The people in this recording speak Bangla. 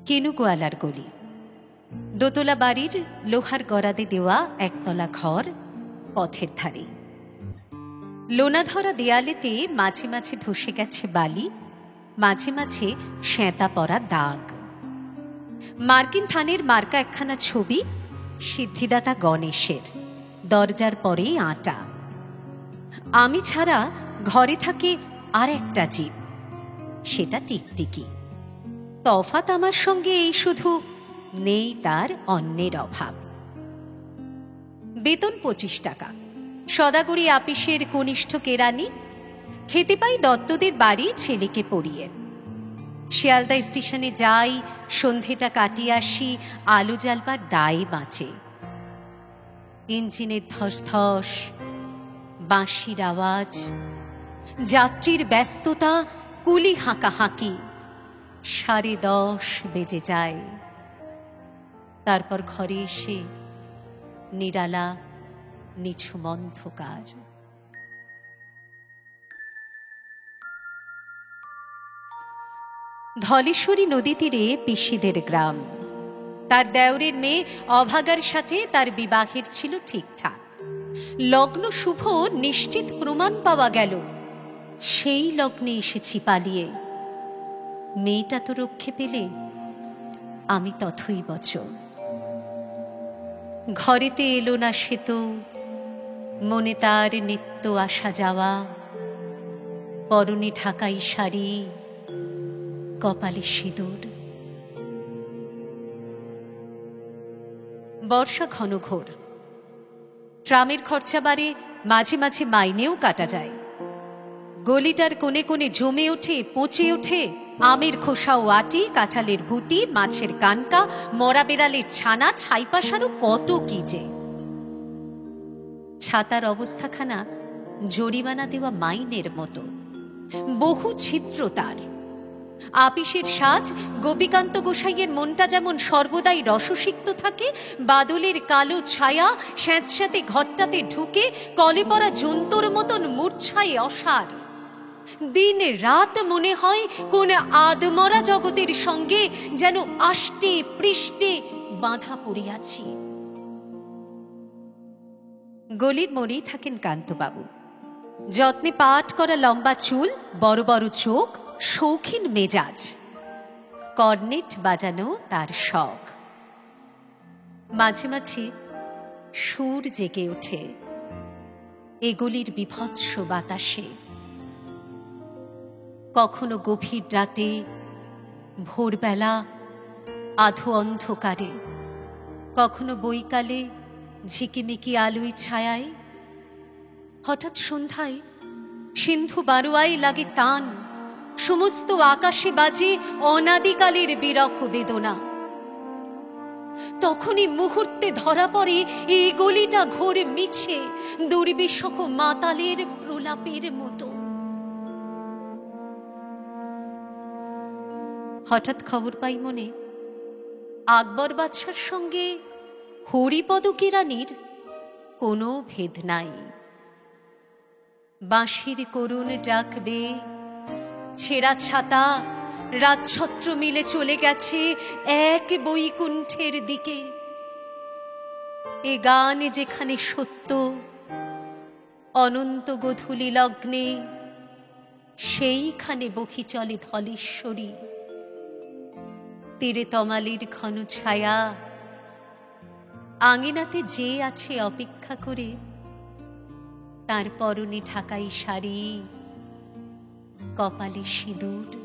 কেনুগোয়ালার গলি। দোতলা বাড়ির লোহার গড়াদে দেওয়া একতলা ঘর, পথের ধারে। লোনা ধরা দেয়ালেতে মাঝে মাঝে ধসে গেছে বালি, মাঝে মাঝে শ্যাঁতা পড়া দাগ। মার্কিন থানের মার্কা একখানা ছবি, সিদ্ধিদাতা গণেশের, দরজার পরেই আটা। আমি ছাড়া ঘরে থাকে আর একটা জীব, সেটা টিকটিকি। তফাৎ আমার সঙ্গে এই শুধু, নেই তার অন্যের অভাব। বেতন 25 টাকা, সদাগরি আপিসের কনিষ্ঠ কেরানি। খেতে পাই দত্তদের বাড়ি ছেলেকে পড়িয়ে। শিয়ালদা স্টেশনে যাই, সন্ধেটা কাটিয়ে আসি, আলো জ্বালবার দায়ে বাঁচে। ইঞ্জিনের ধস-ধস, বাঁশির আওয়াজ, যাত্রীর ব্যস্ততা, কুলি হাঁকাহাঁকি। 10:30 বেজে যায়। তারপর ঘরে এসে নিরালা নিঝুম অন্ধকার। ধলেশ্বরী নদী তীরে পিসিদের গ্রাম। তার দেওরের মেয়ে অভাগার সাথে তার বিবাহের ছিল ঠিকঠাক। লগ্ন শুভ নিশ্চিত প্রমাণ পাওয়া গেল। সেই লগ্নে এসেছি পালিয়ে। মেয়েটা তো রক্ষে পেলে, আমি তথই বচ। ঘরেতে এলো না সে তো, মনে তার নিত্য আসা যাওয়া। পরনে ঢাকাই শাড়ি, কপালে সিঁদুর। বর্ষা ঘনঘোর। ট্রামের খরচা বাড়ে, মাঝে মাঝে মাইনেও কাটা যায়। গলিটার কোণে কোণে জমে ওঠে, পচে ওঠে আমের খোসা ও আটি, কাঁঠালের ভুতি, মাছের কানকা, মরা বেড়ালের ছানা, ছাইপাশারও কত কি যে। ছাতার অবস্থাখানা জরিমানা দেওয়া মাইনের মতো। বহু ছিদ্র তার। আপিসের সাজ, গোপীকান্ত গোসাইয়ের মনটা যেমন সর্বদাই রসসিক্ত থাকে, বাদলের কালো ছায়া স্যাঁতস্যাঁতে ঘরটাতে ঢুকে কলে পড়া জন্তুর মতন মূর্ছায় অসার। দিন রাত মনে হয় কোন আদমরা জগতের সঙ্গে যেন আষ্টে পৃষ্ঠে বাঁধা পড়িয়াছি। গলির মোড়েই থাকেন কান্তবাবু। যত্নে পাট করা লম্বা চুল, বড় বড় চোখ, শৌখিন মেজাজ। কর্নেট বাজানো তার শখ। মাঝে মাঝে সুর জেগে ওঠে এগুলির বিভৎস বাতাসে। কখনো গভীর রাতে, ভোরবেলা, আধো অন্ধকারে, কখনো বৈকালে ঝিকিমিকি আলোয় ছায়ায়। হঠাৎ সন্ধ্যায় সিন্ধু বারোয়ায় লাগে তান, সমস্ত আকাশে বাজে অনাদিকালের বিরহ বেদনা। তখনই মুহূর্তে ধরা পড়ে এই গলিটা ঘোর মিছে, দুর্বিষহ মাতালের প্রলাপের মতো। হঠাৎ খবর পাই মনে, আকবর বাদশার সঙ্গে হরিপদ কেরানির কোনো ভেদ নাই। বাঁশির করুণ ডাকবে, ছেঁড়া ছাতা, রাজছত্র মিলে চলে গেছে এক বৈকুণ্ঠের দিকে। এ গান যেখানে সত্য, অনন্ত গোধূলি লগ্নে সেইখানে বহি চলে ধলেশ্বরী। তীরে তমালির ঘন ছায়া, আঙিনাতে যে আছে অপেক্ষা করে, তার পরনে ঢাকাই শাড়ি, কপালে সিঁদুর।